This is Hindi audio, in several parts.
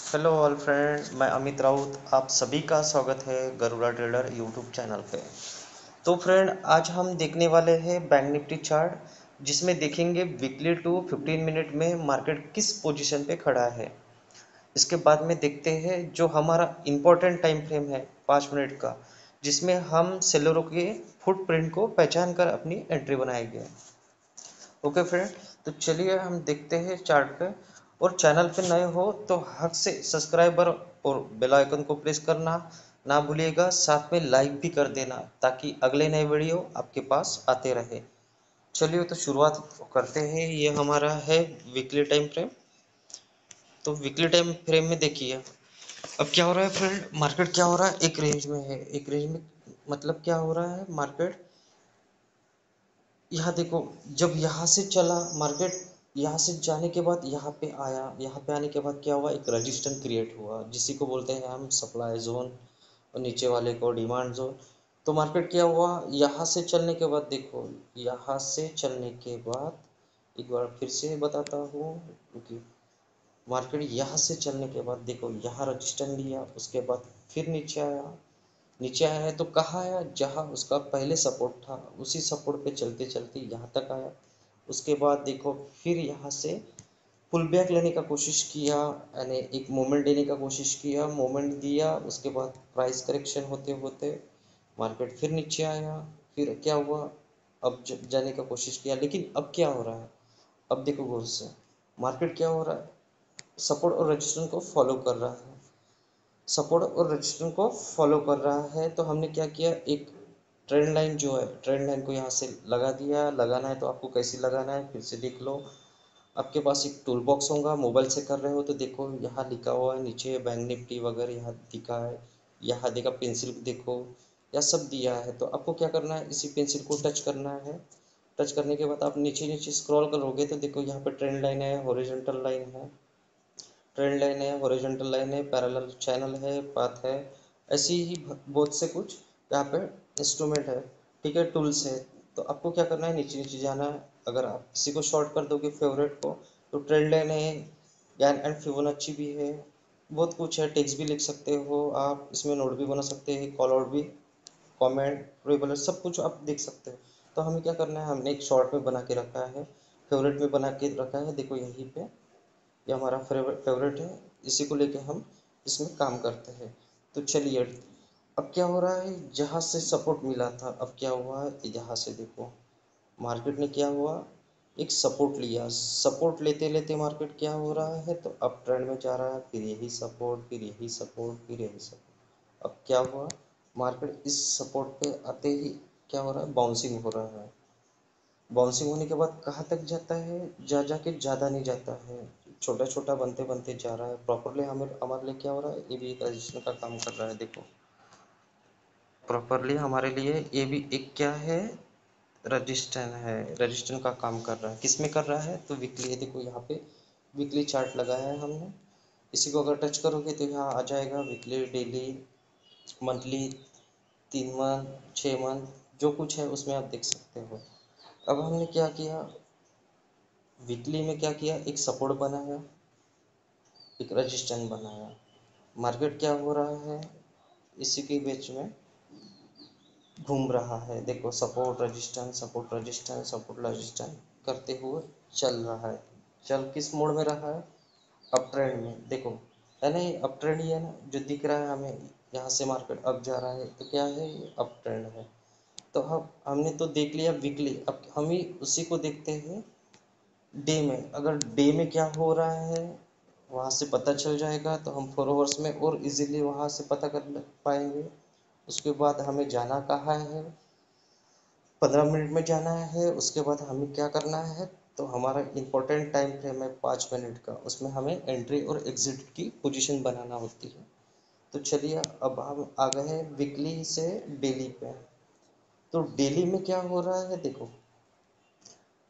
हेलो ऑल फ्रेंड, मैं अमित राउत। आप सभी का स्वागत है गरुड़ा ट्रेडर यूट्यूब चैनल पे। तो फ्रेंड, आज हम देखने वाले हैं बैंक निफ्टी चार्ट, जिसमें देखेंगे वीकली टू 15 मिनट में मार्केट किस पोजीशन पे खड़ा है। इसके बाद में देखते हैं जो हमारा इम्पोर्टेंट टाइम फ्रेम है 5 मिनट का, जिसमें हम सेलरों के फुटप्रिंट को पहचान कर अपनी एंट्री बनाएंगे। ओके फ्रेंड, तो चलिए हम देखते हैं चार्ट पे। और चैनल पे नए हो तो हक से सब्सक्राइबर और बेल आइकन को प्रेस करना ना भूलिएगा। साथ में लाइक भी कर देना ताकि अगले नए वीडियो आपके पास आते रहे। चलिए तो शुरुआत करते हैं। ये हमारा है वीकली टाइम फ्रेम। तो वीकली टाइम फ्रेम में देखिए अब क्या हो रहा है फ्रेंड। मार्केट क्या हो रहा है, एक रेंज में है। एक रेंज में मतलब क्या हो रहा है, मार्केट यहाँ देखो, जब यहाँ से चला मार्केट, यहाँ से जाने के बाद यहाँ पे आया। यहाँ पे आने के बाद क्या हुआ, एक रजिस्टेंस क्रिएट हुआ जिसी को बोलते हैं हम सप्लाई जोन, और नीचे वाले को डिमांड जोन। तो मार्केट क्या हुआ, यहाँ से चलने के बाद देखो, यहाँ से चलने के बाद एक बार फिर से बताता हूँ, क्योंकि मार्केट यहाँ से चलने के बाद देखो, यहाँ रजिस्टेंस लिया, उसके बाद फिर नीचे आया। नीचे आया है तो कहाँ आया, जहाँ उसका पहले सपोर्ट था उसी सपोर्ट पे चलते चलते यहाँ तक आया। उसके बाद देखो फिर यहाँ से पुल बैक लेने का कोशिश किया, यानी एक मोमेंट देने का कोशिश किया, मोमेंट दिया। उसके बाद प्राइस करेक्शन होते होते मार्केट फिर नीचे आया। फिर क्या हुआ, अब जाने का कोशिश किया, लेकिन अब क्या हो रहा है, अब देखो गौर से, मार्केट क्या हो रहा है, सपोर्ट और रजिस्टेंस को फॉलो कर रहा है। सपोर्ट और रजिस्टेंस को फॉलो कर रहा है। तो हमने क्या किया, एक ट्रेंड लाइन जो है, ट्रेंड लाइन को यहाँ से लगा दिया। लगाना है तो आपको कैसे लगाना है फिर से देख लो। आपके पास एक टूल बॉक्स होगा, मोबाइल से कर रहे हो तो देखो यहाँ लिखा हुआ है नीचे बैंक निफ्टी वगैरह यहाँ दिखा है। यहाँ देखा पेंसिल देखो, यह सब दिया है। तो आपको क्या करना है, इसी पेंसिल को टच करना है। टच करने के बाद आप नीचे नीचे स्क्रॉल करोगे तो देखो यहाँ पे ट्रेंड लाइन है, हॉरिजॉन्टल लाइन है, ट्रेंड लाइन है, हॉरिजॉन्टल लाइन है, पैरेलल चैनल है, पाथ है। ऐसी ही बहुत से कुछ यहाँ पे इंस्ट्रूमेंट है, ठीक है, टूल्स है। तो आपको क्या करना है, नीचे नीचे जाना है। अगर आप किसी को शॉर्ट कर दोगे फेवरेट को, तो ट्रेंड लाइन है, गैन एंड फिबोनाची भी है, बहुत कुछ है। टेक्स्ट भी लिख सकते हो आप, इसमें नोट भी बना सकते हैं, कॉल आउट भी, कमेंट, ट्रिबल, सब कुछ आप देख सकते हो। तो हमें क्या करना है, हमने एक शॉर्ट में बना के रखा है, फेवरेट में बना के रखा है, देखो यहीं पे ये हमारा फेवरेट है। इसी को लेके हम इसमें काम करते हैं। तो चलिए, अब क्या हो रहा है, जहाँ से सपोर्ट मिला था अब क्या हुआ है, यहाँ से देखो मार्केट ने क्या हुआ, एक सपोर्ट लिया। सपोर्ट लेते लेते मार्केट क्या हो रहा है, तो अप ट्रेंड में जा रहा है। फिर यही सपोर्ट, फिर यही सपोर्ट, फिर यही सपोर्ट। अब क्या हुआ, मार्केट इस सपोर्ट पे आते ही क्या हो रहा है, बाउंसिंग हो रहा है। बाउंसिंग होने के बाद कहाँ तक जाता है, जा जाके ज़्यादा नहीं जाता है, छोटा छोटा बनते बनते जा रहा है। प्रॉपरली हमें हमारे लिए क्या हो रहा है, ये भी एक रजिस्टर का काम कर रहा है। देखो प्रॉपरली हमारे लिए ये भी एक क्या है, रजिस्टर है, रजिस्टर का काम कर रहा है। किस में कर रहा है, तो वीकली है। देखो यहाँ पे वीकली चार्ट लगाया है हमने, इसी को अगर टच करोगे तो यहाँ आ जाएगा weekly, daily, monthly, 3 month, 6 month, जो कुछ है उसमें आप देख सकते हो। अब हमने क्या किया, वीकली में क्या किया, एक सपोर्ट बनाया, एक रजिस्टेंस बनाया। मार्केट क्या हो रहा है, इसी के बीच में घूम रहा है। देखो support resistance, support resistance, support resistance करते हुए चल रहा है। चल किस मोड में रहा है, अप ट्रेंड में। देखो है ना, ये अप ट्रेंड ही है ना जो दिख रहा है हमें। यहाँ से मार्केट अप जा रहा है तो क्या है, ये अप ट्रेंड है। तो अब हमने तो देख लिया वीकली, अब हम ही उसी को देखते हैं डे में। अगर डे में क्या हो रहा है वहाँ से पता चल जाएगा तो हम 4 आवर्स में और इजीली वहाँ से पता कर पाएंगे। उसके बाद हमें जाना कहाँ है, 15 मिनट में जाना है। उसके बाद हमें क्या करना है, तो हमारा इम्पोर्टेंट टाइम फ्रेम है 5 मिनट का, उसमें हमें एंट्री और एग्जिट की पोजीशन बनाना होती है। तो चलिए अब हम आ गए हैं वीकली से डेली पे। तो डेली में क्या हो रहा है, देखो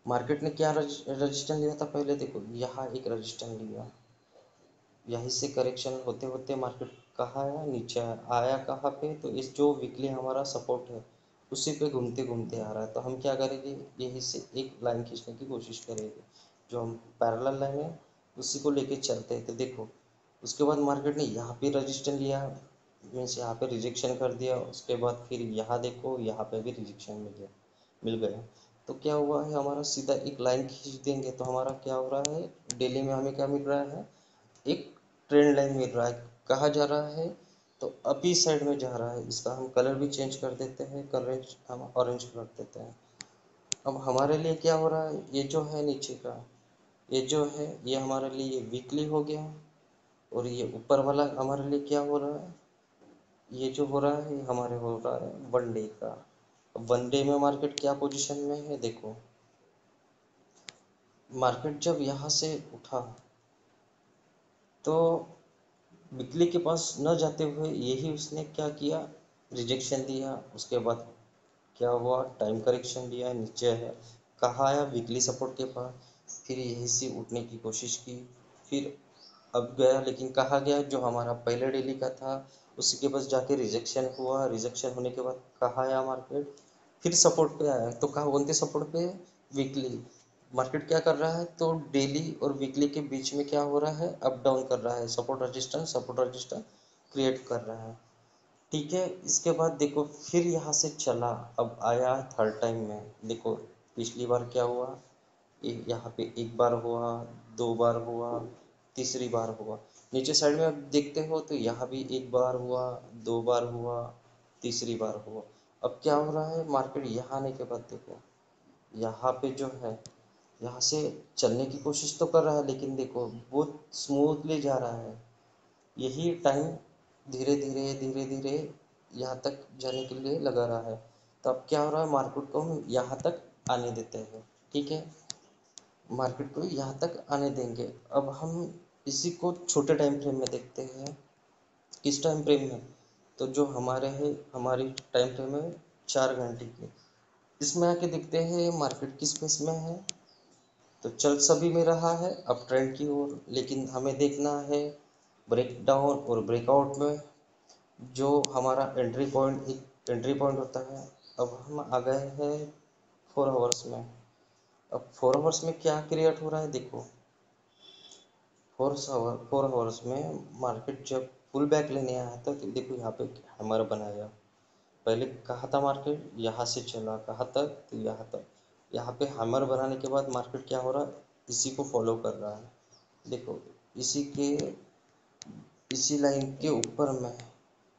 मार्केट ने क्या रजिस्टेंस लिया था पहले, देखो यहाँ एक रजिस्टेंस लिया, यहीं से करेक्शन होते होते मार्केट कहाँ आया, नीचे आया। आया कहाँ पे, तो इस जो वीकली हमारा सपोर्ट है उसी पे घूमते घूमते आ रहा है। तो हम क्या करेंगे, यहीं से एक लाइन खींचने की कोशिश करेंगे, जो हम पैरेलल लाइन है उसी को लेके चलते हैं। तो देखो उसके बाद मार्केट ने यहाँ पे रजिस्टर लिया, मीन्स यहाँ पे रिजेक्शन कर दिया, उसके बाद फिर यहाँ देखो यहाँ पे भी रिजेक्शन मिल गया। तो क्या हुआ है, हमारा सीधा एक लाइन खींच देंगे तो हमारा क्या हो रहा है, डेली में हमें क्या मिल रहा है, एक ट्रेंड लाइन मिल रहा है। कहाँ जा रहा है, तो अभी साइड में जा रहा है। इसका हम कलर भी चेंज कर देते हैं, कलर हम ऑरेंज कर देते हैं। अब हमारे लिए क्या हो रहा है, ये जो है नीचे का, ये जो है ये हमारे लिए वीकली हो गया, और ये ऊपर वाला हमारे लिए क्या हो रहा है, ये जो हो रहा है ये हमारे हो रहा है वन डे का। अब वन डे में मार्केट क्या पोजीशन में है, देखो मार्केट जब यहाँ से उठा तो वीकली के पास न जाते हुए यही उसने क्या किया, रिजेक्शन दिया। उसके बाद क्या हुआ, टाइम करेक्शन दिया, नीचे है, कहाँ आया, वीकली सपोर्ट के पास, फिर यहीं से उठने की कोशिश की, फिर अब गया, लेकिन कहाँ गया, जो हमारा पहले डेली का था उसी के पास जाके रिजेक्शन हुआ। रिजेक्शन होने के बाद कहाँ आया मार्केट, फिर सपोर्ट पे आया। तो कहाँ, कौन से सपोर्ट पे, वीकली। मार्केट क्या कर रहा है, तो डेली और वीकली के बीच में क्या हो रहा है, अप डाउन कर रहा है, सपोर्ट रजिस्टेंस क्रिएट कर रहा है। ठीक है, इसके बाद देखो फिर यहाँ से चला, अब आया थर्ड टाइम में। देखो पिछली बार क्या हुआ, यहाँ पे एक बार हुआ, दो बार हुआ, तीसरी बार हुआ। नीचे साइड में आप देखते हो तो यहाँ भी एक बार हुआ, दो बार हुआ, तीसरी बार हुआ। अब क्या हो रहा है, मार्केट यहाँ आने के बाद देखो यहाँ पे जो है, यहाँ से चलने की कोशिश तो कर रहा है, लेकिन देखो बहुत स्मूथली जा रहा है। यही टाइम धीरे धीरे धीरे धीरे यहाँ तक जाने के लिए लगा रहा है। तो अब क्या हो रहा है, मार्केट को हम यहाँ तक आने देते हैं। ठीक है, मार्केट को यहाँ तक आने देंगे। अब हम इसी को छोटे टाइम फ्रेम में देखते हैं। किस टाइम फ्रेम में, तो जो हमारे है, हमारी टाइम फ्रेम है 4 घंटे की। इसमें आके देखते हैं मार्केट किस पेस में है। तो चल सभी में रहा है अप ट्रेंड की ओर, लेकिन हमें देखना है ब्रेक डाउन और ब्रेकआउट में जो हमारा एंट्री पॉइंट होता है। अब हम आ गए हैं 4 आवर्स में। अब 4 आवर्स में क्या क्रिएट हो रहा है, देखो 4 आवर्स में मार्केट जब पुल बैक लेने आया था तो देखो यहाँ पे हैमर बनाया। पहले कहाँ था मार्केट, यहाँ से चला कहाँ तक, तो यहाँ तक। यहाँ पे हैमर बनाने के बाद मार्केट क्या हो रहा है, इसी को फॉलो कर रहा है। देखो इसी लाइन के ऊपर में,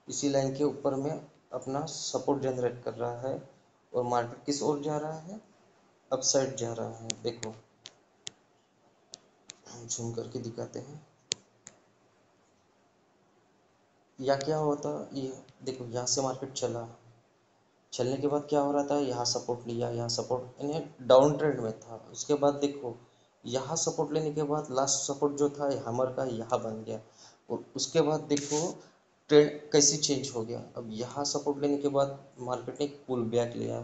इसी लाइन के ऊपर में अपना सपोर्ट जनरेट कर रहा है, और मार्केट किस ओर जा रहा है, अपसाइड जा रहा है। देखो हम झूम करके दिखाते हैं, या क्या होता, ये देखो यहाँ से मार्केट चलने के बाद क्या हो रहा था, यहाँ सपोर्ट लिया, यहाँ सपोर्ट यानी डाउन ट्रेंड में था। उसके बाद देखो यहाँ सपोर्ट लेने के बाद लास्ट सपोर्ट जो था हैमर का यहाँ बन गया, और उसके बाद देखो ट्रेंड कैसे चेंज हो गया। अब यहाँ सपोर्ट लेने के बाद मार्केट ने पुल बैक लिया,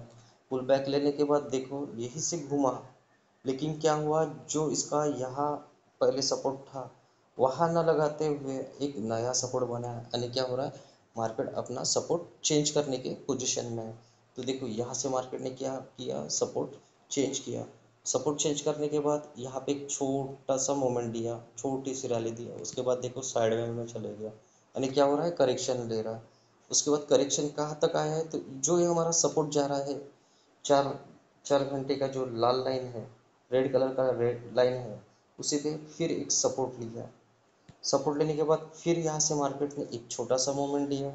पुल बैक लेने के बाद देखो यही से घुमा, लेकिन क्या हुआ, जो इसका यहाँ पहले सपोर्ट था वहाँ न लगाते हुए एक नया सपोर्ट बना है, यानी क्या हो रहा है, मार्केट अपना सपोर्ट चेंज करने के पोजीशन में है। तो देखो यहाँ से मार्केट ने क्या किया, सपोर्ट चेंज किया। सपोर्ट चेंज करने के बाद यहाँ पे एक छोटा सा मोमेंट दिया, छोटी सी रैली दिया, उसके बाद देखो साइड में चले गया, यानी क्या हो रहा है, करेक्शन ले रहा है। उसके बाद करेक्शन कहाँ तक आया है, तो जो ये हमारा सपोर्ट जा रहा है, चार 4 घंटे का जो लाल लाइन है, रेड कलर का रेड लाइन है, उसी पे फिर एक सपोर्ट लिया। सपोर्ट लेने के बाद फिर यहाँ से मार्केट ने एक छोटा सा मूवमेंट लिया।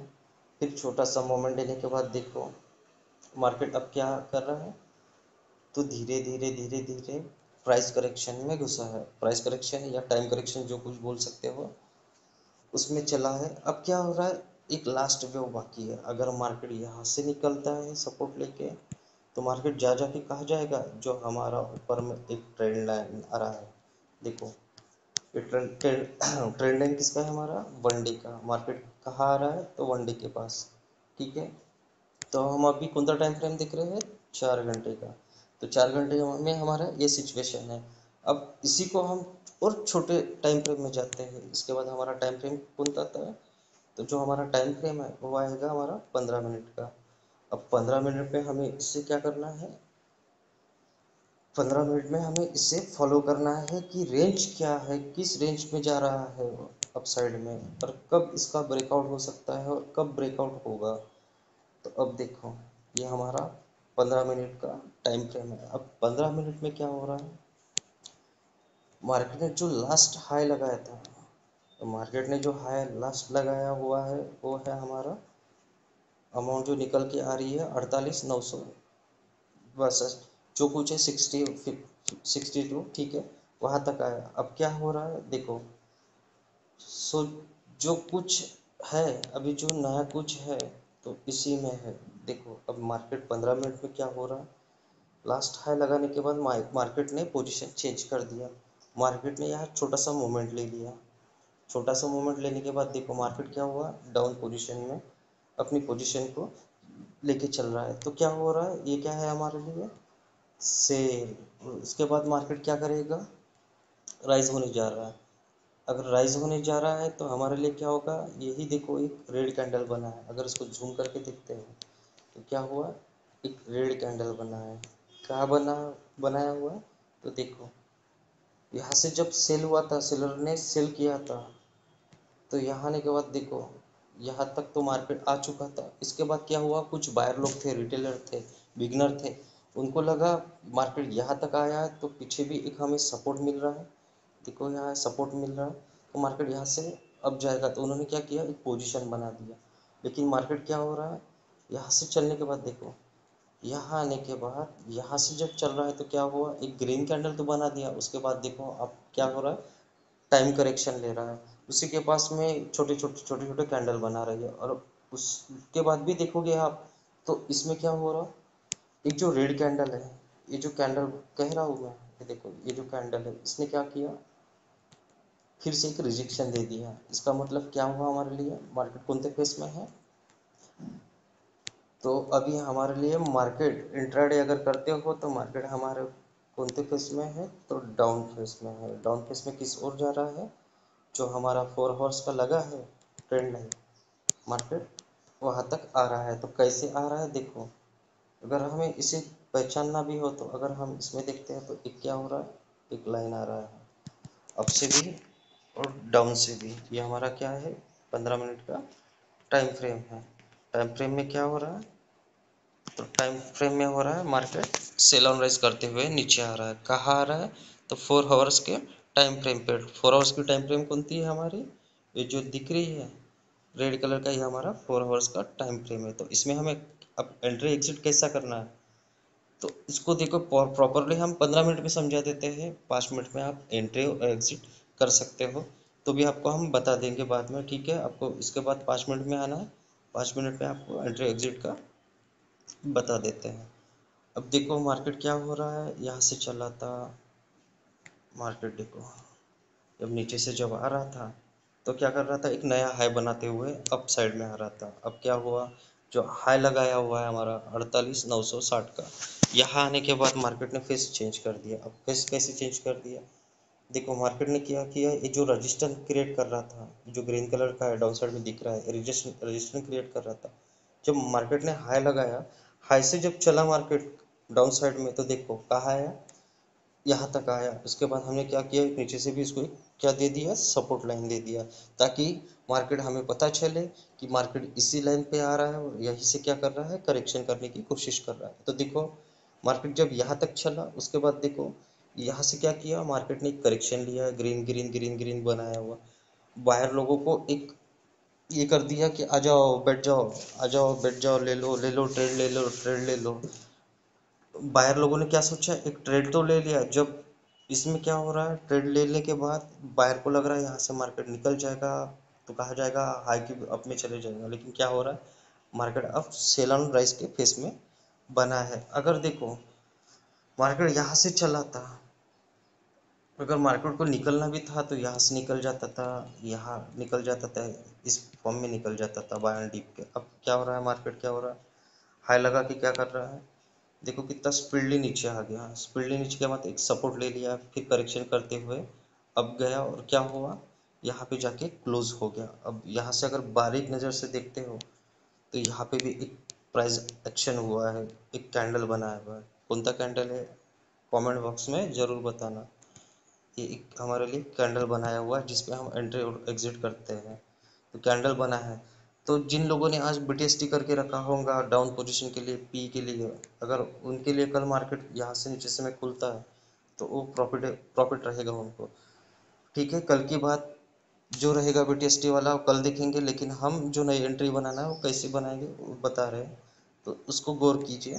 फिर छोटा सा मूवमेंट लेने के बाद देखो मार्केट अब क्या कर रहा है, तो धीरे धीरे धीरे धीरे प्राइस करेक्शन में घुसा है। प्राइस करेक्शन या टाइम करेक्शन जो कुछ बोल सकते हो, उसमें चला है। अब क्या हो रहा है, एक लास्ट वेव बाकी है। अगर मार्केट यहाँ से निकलता है सपोर्ट लेके, तो मार्केट जा जाके कहाँ जाएगा, जो हमारा ऊपर में एक ट्रेंड लाइन आ रहा है। देखो ये ट्रेंड लाइन किसका है, हमारा वन डे का। मार्केट कहाँ आ रहा है, तो वन डे के पास। ठीक है, तो हम अभी कौन सा टाइम फ्रेम देख रहे हैं, 4 घंटे का। तो 4 घंटे में हमारा ये सिचुएशन है। अब इसी को हम और छोटे टाइम फ्रेम में जाते हैं। इसके बाद हमारा टाइम फ्रेम कौन सा आता है, तो जो हमारा टाइम फ्रेम है वो आएगा हमारा 15 मिनट का। अब 15 मिनट में हमें इससे क्या करना है, 15 मिनट में हमें इसे फॉलो करना है कि रेंज क्या है, किस रेंज में जा रहा है वो। अपसाइड में, और कब इसका ब्रेकआउट हो सकता है और कब ब्रेकआउट होगा। तो अब देखो, ये हमारा 15 मिनट का टाइम फ्रेम है। अब 15 मिनट में क्या हो रहा है, मार्केट ने जो लास्ट हाई लगाया था, तो मार्केट ने जो हाई लास्ट लगाया हुआ है वो है हमारा अमाउंट जो निकल के आ रही है 48,900, बस जो कुछ है 62, ठीक है, वहाँ तक आया। अब क्या हो रहा है देखो, सो जो कुछ है अभी, जो नया कुछ है तो इसी में है। देखो अब मार्केट 15 मिनट में क्या हो रहा है, लास्ट हाई लगाने के बाद मार्केट ने पोजीशन चेंज कर दिया। मार्केट ने यहाँ छोटा सा मूवमेंट ले लिया। छोटा सा मूवमेंट लेने के बाद देखो मार्केट क्या हुआ, डाउन पोजीशन में अपनी पोजीशन को लेके चल रहा है। तो क्या हो रहा है, ये क्या है हमारे लिए, सेल। उसके बाद मार्केट क्या करेगा, राइज होने जा रहा है। अगर राइज होने जा रहा है तो हमारे लिए क्या होगा, यही देखो एक रेड कैंडल बना है। अगर इसको झूम करके देखते हैं तो क्या हुआ, एक रेड कैंडल बना है। कहाँ बनाया हुआ है, तो देखो यहाँ से जब सेल हुआ था, सेलर ने सेल किया था, तो यहाँ आने के बाद देखो यहाँ तक तो मार्केट आ चुका था। इसके बाद क्या हुआ, कुछ बायर लोग थे, रिटेलर थे, बिगनर थे, उनको लगा मार्केट यहाँ तक आया है तो पीछे भी एक हमें सपोर्ट मिल रहा है। देखो यहाँ सपोर्ट मिल रहा है तो मार्केट यहाँ से अब जाएगा। तो उन्होंने क्या किया, एक पोजीशन बना दिया। लेकिन मार्केट क्या हो रहा है, यहाँ से चलने के बाद देखो, यहाँ आने के बाद यहाँ से जब चल रहा है तो क्या हुआ, एक ग्रीन कैंडल तो बना दिया। उसके बाद देखो अब क्या हो रहा है, टाइम करेक्शन ले रहा है। उसी के पास में छोटे छोटे कैंडल बना रही है। और उसके बाद भी देखोगे आप तो इसमें क्या हो रहा, एक जो रेड कैंडल है, ये जो कैंडल कह रहा हूँ मैं, ये देखो ये जो कैंडल है इसने क्या किया, फिर से एक रिजेक्शन दे दिया। इसका मतलब क्या हुआ हमारे लिए, मार्केट कौन से फेस में है, तो अभी हमारे लिए मार्केट इंट्राडे अगर करते हो तो मार्केट हमारे कौन से फेस में है, तो डाउन फेस में है। डाउन फेस में किस ओर जा रहा है, जो हमारा 4 हॉर्स का लगा है ट्रेंड लाइन, मार्केट वहाँ तक आ रहा है। तो कैसे आ रहा है देखो, अगर हमें इसे पहचानना भी हो तो अगर हम इसमें देखते हैं तो एक क्या हो रहा है, एक लाइन आ रहा है अप से भी और डाउन से भी। ये हमारा क्या है, 15 मिनट का टाइम फ्रेम है। टाइम फ्रेम में क्या हो रहा है, तो टाइम फ्रेम में हो रहा है मार्केट सेल ऑन राइज करते हुए नीचे आ रहा है। कहाँ आ रहा है, तो 4 आवर्स के टाइम फ्रेम पे। 4 आवर्स की टाइम फ्रेम कौन सी है हमारी, ये जो दिख रही है रेड कलर का, ये हमारा 4 आवर्स का टाइम फ्रेम है। तो इसमें हमें अब एंट्री एग्जिट कैसा करना है, तो इसको देखो प्रॉपरली हम 15 मिनट में समझा देते हैं। 5 मिनट में आप एंट्री और एग्जिट कर सकते हो, तो भी आपको हम बता देंगे बाद में, ठीक है। आपको इसके बाद 5 मिनट में आना है, 5 मिनट में आपको एंट्री एग्जिट का बता देते हैं। अब देखो मार्केट क्या हो रहा है, यहाँ से चला था मार्केट, देखो जब नीचे से जब आ रहा था तो क्या कर रहा था, एक नया हाई बनाते हुए अप साइड में आ रहा था। अब क्या हुआ, जो हाई लगाया हुआ है हमारा 48,960 का, यहाँ आने के बाद मार्केट ने फेस चेंज कर दिया। अब फेस कैसे चेंज कर दिया, देखो मार्केट ने क्या किया, ये जो रजिस्टेंस क्रिएट कर रहा था, जो ग्रीन कलर का है डाउन साइड में दिख रहा है, रजिस्टेंस क्रिएट कर रहा था। जब मार्केट ने हाई लगाया, हाई से जब चला मार्केट डाउन साइड में, तो देखो कहाँ आया, यहाँ तक आया। उसके बाद हमने क्या किया, नीचे से भी इसको क्या दे दिया, सपोर्ट लाइन दे दिया, ताकि मार्केट हमें पता चले कि मार्केट इसी लाइन पे आ रहा है और यहीं से क्या कर रहा है, करेक्शन करने की कोशिश कर रहा है। तो देखो मार्केट जब यहाँ तक चला, उसके बाद देखो यहाँ से क्या किया, मार्केट ने एक करेक्शन लिया है, ग्रीन ग्रीन ग्रीन ग्रीन बनाया हुआ। बाहर लोगों को एक ये कर दिया कि आ जाओ बैठ जाओ, आ जाओ बैठ जाओ, ले लो ट्रेड, ले लो ट्रेड, ले लो। बायर लोगों ने क्या सोचा, एक ट्रेड तो ले लिया। जब इसमें क्या हो रहा है, ट्रेड लेने के बाद बायर को लग रहा है यहाँ से मार्केट निकल जाएगा, तो कहा जाएगा हाई की अप में चले जाएगा। लेकिन क्या हो रहा है, मार्केट अब सेल ऑन राइज के फेस में बना है। अगर देखो मार्केट यहाँ से चला था, अगर मार्केट को निकलना भी था तो यहाँ से निकल जाता था, यहाँ निकल जाता था, इस फॉर्म में निकल जाता था बाय एंड डीप के। अब क्या हो रहा है, मार्केट क्या हो रहा है, हाई लगा के क्या कर रहा है, देखो कितना स्पीडली नीचे आ गया। स्पीडली नीचे के बाद एक सपोर्ट ले लिया, फिर करेक्शन करते हुए अब गया और क्या हुआ, यहाँ पे जाके क्लोज हो गया। अब यहाँ से अगर बारीक नज़र से देखते हो तो यहाँ पे भी एक प्राइस एक्शन हुआ है, एक कैंडल बनाया हुआ है। कौन सा कैंडल है, कमेंट बॉक्स में ज़रूर बताना। ये एक हमारे लिए कैंडल बनाया हुआ है जिसपे हम एंट्री और एग्जिट करते हैं। तो कैंडल बना है, तो जिन लोगों ने आज BTST करके रखा होगा डाउन पोजीशन के लिए, पी के लिए, अगर उनके लिए कल मार्केट यहाँ से नीचे से में खुलता है तो वो प्रॉफिट रहेगा उनको। ठीक है, कल की बात जो रहेगा BTST वाला वो कल देखेंगे, लेकिन हम जो नई एंट्री बनाना है वो कैसे बनाएंगे वो बता रहे हैं, तो उसको गौर कीजिए।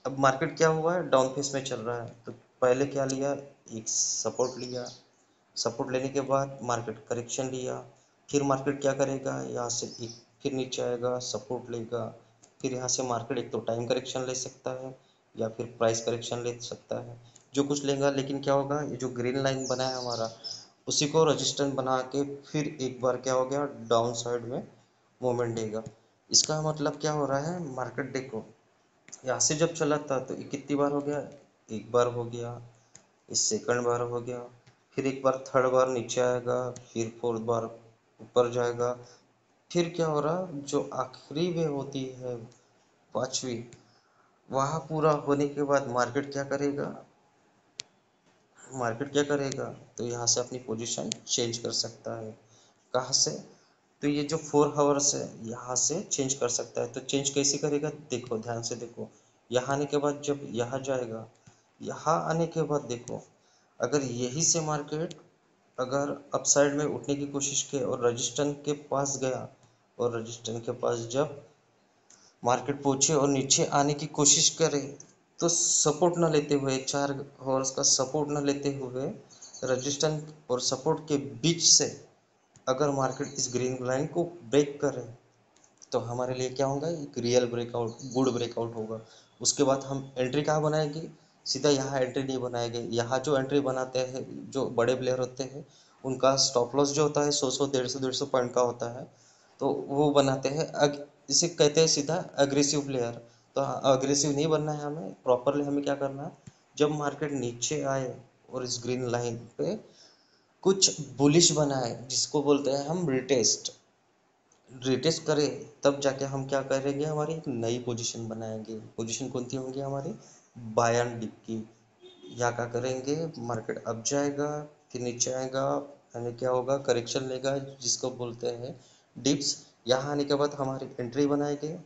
अब मार्केट क्या हुआ है, डाउन फेस में चल रहा है, तो पहले क्या लिया, एक सपोर्ट लिया, सपोर्ट लेने के बाद मार्केट करेक्शन लिया, फिर मार्केट क्या करेगा, यहाँ से एक फिर नीचे आएगा, सपोर्ट लेगा, फिर यहाँ से मार्केट एक तो टाइम करेक्शन ले सकता है या फिर प्राइस करेक्शन ले सकता है, जो कुछ लेगा। लेकिन क्या होगा, ये जो ग्रीन लाइन बना है हमारा, उसी को रजिस्टेंस बना के फिर एक बार क्या हो गया, डाउन साइड में मूवमेंट देगा। इसका मतलब क्या हो रहा है, मार्केट देखो यहाँ से जब चला था तो ये कितनी बार हो गया, एक बार हो गया, इस सेकंड बार हो गया, फिर एक बार थर्ड बार नीचे आएगा, फिर फोर्थ बार ऊपर जाएगा, फिर क्या हो रहा, जो आखिरी वे होती है पांचवी, वहाँ पूरा होने के बाद मार्केट क्या करेगा, मार्केट क्या करेगा, तो यहाँ से अपनी पोजीशन चेंज कर सकता है। कहाँ से, तो ये जो 4 आवर्स है यहाँ से चेंज कर सकता है। तो चेंज कैसे करेगा, देखो ध्यान से देखो, यहाँ आने के बाद जब यहाँ जाएगा, यहाँ आने के बाद देखो, अगर यही से मार्केट अगर अपसाइड में उठने की कोशिश की और रजिस्टेंस के पास गया, और रजिस्टेंस के पास जब मार्केट पहुंचे और नीचे आने की कोशिश करे, तो सपोर्ट न लेते हुए, 4 आवर्स का सपोर्ट न लेते हुए रजिस्टेंस और सपोर्ट के बीच से अगर मार्केट इस ग्रीन लाइन को ब्रेक करे, तो हमारे लिए क्या होगा, एक रियल ब्रेकआउट, गुड ब्रेकआउट होगा। उसके बाद हम एंट्री कहाँ बनाएंगे, सीधा यहाँ एंट्री नहीं बनाएंगे, यहाँ जो एंट्री बनाते हैं जो बड़े प्लेयर होते हैं, उनका स्टॉप लॉस जो होता है 100 150 पॉइंट का होता है, तो वो बनाते हैं इसे कहते हैं सीधा अग्रेसिव प्लेयर। तो अग्रेसिव नहीं बनना है हमें, प्रॉपरली हमें क्या करना है, जब मार्केट नीचे आए और इस ग्रीन लाइन पे कुछ बुलिश बनाए, जिसको बोलते हैं हम रिटेस्ट, रिटेस्ट करें, तब जाके हम क्या करेंगे, हमारी एक नई पोजीशन बनाएंगे। पोजीशन कौन सी होंगी हमारी, बाय एंड डिप की। या क्या करेंगे, मार्केट अप जाएगा, फिर नीचे आएगा, यानी क्या होगा, करेक्शन लेगा, जिसको बोलते हैं डिप्स। यहाँ आने के बाद हमारी एंट्री बनाएंगे,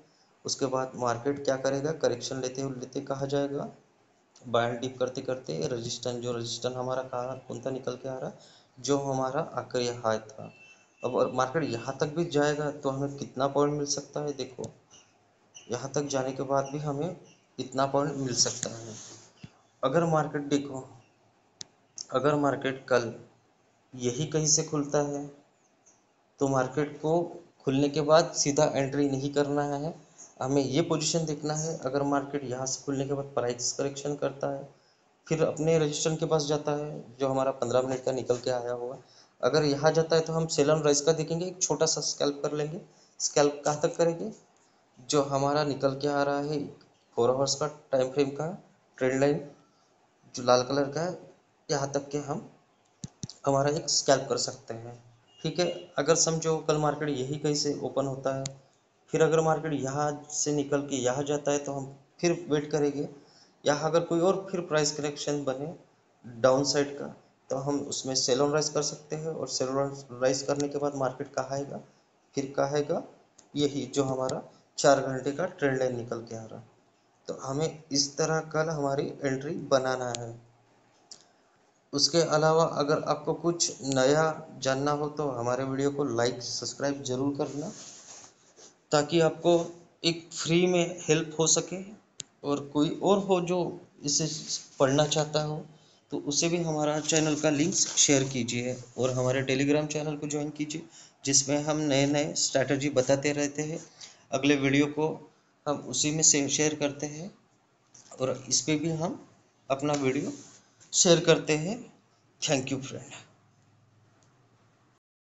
उसके बाद मार्केट क्या करेगा, करेक्शन लेते लेते कहाँ जाएगा, बाय एंड डिप करते करते रजिस्टेंस हमारा कहाँ कौन सा निकल के आ रहा, जो हमारा आखिरी हाई था। अब और मार्केट यहाँ तक भी जाएगा तो हमें कितना पॉइंट मिल सकता है, देखो यहाँ तक जाने के बाद भी हमें इतना पॉइंट मिल सकता है। अगर मार्केट देखो, अगर मार्केट कल यही कहीं से खुलता है, तो मार्केट को खुलने के बाद सीधा एंट्री नहीं करना है, हमें ये पोजीशन देखना है। अगर मार्केट यहाँ से खुलने के बाद प्राइस करेक्शन करता है, फिर अपने रजिस्टर के पास जाता है जो हमारा 15 मिनट का निकल के आया हुआ, अगर यहाँ जाता है तो हम सेल ऑन राइज का देखेंगे, एक छोटा सा स्कैल्प कर लेंगे। स्कैल्प कहाँ तक करेंगे, जो हमारा निकल के आ रहा है 4 आवर्स का टाइम फ्रेम का ट्रेंड लाइन जो लाल कलर का है, यहाँ तक के हम हमारा एक स्कैल्प कर सकते हैं। ठीक है, अगर समझो कल मार्केट यही कहीं से ओपन होता है, फिर अगर मार्केट यहाँ से निकल के यहाँ जाता है, तो हम फिर वेट करेंगे, यहाँ अगर कोई और फिर प्राइस करेक्शन बने डाउन साइड का, तो हम उसमें सेल ऑन राइज कर सकते हैं, और सेल ऑन राइज करने के बाद मार्केट कहाँ आएगा, फिर कहाँ आएगा, यही जो हमारा 4 घंटे का ट्रेंड लाइन निकल के आ रहा। तो हमें इस तरह कल हमारी एंट्री बनाना है। उसके अलावा अगर आपको कुछ नया जानना हो तो हमारे वीडियो को लाइक सब्सक्राइब जरूर करना, ताकि आपको एक फ्री में हेल्प हो सके, और कोई और हो जो इसे पढ़ना चाहता हो तो उसे भी हमारा चैनल का लिंक शेयर कीजिए, और हमारे टेलीग्राम चैनल को ज्वाइन कीजिए, जिसमें हम नए नए स्ट्रैटेजी बताते रहते हैं। अगले वीडियो को हम उसी में से शेयर करते हैं, और इस पे भी हम अपना वीडियो शेयर करते हैं। Thank you friend.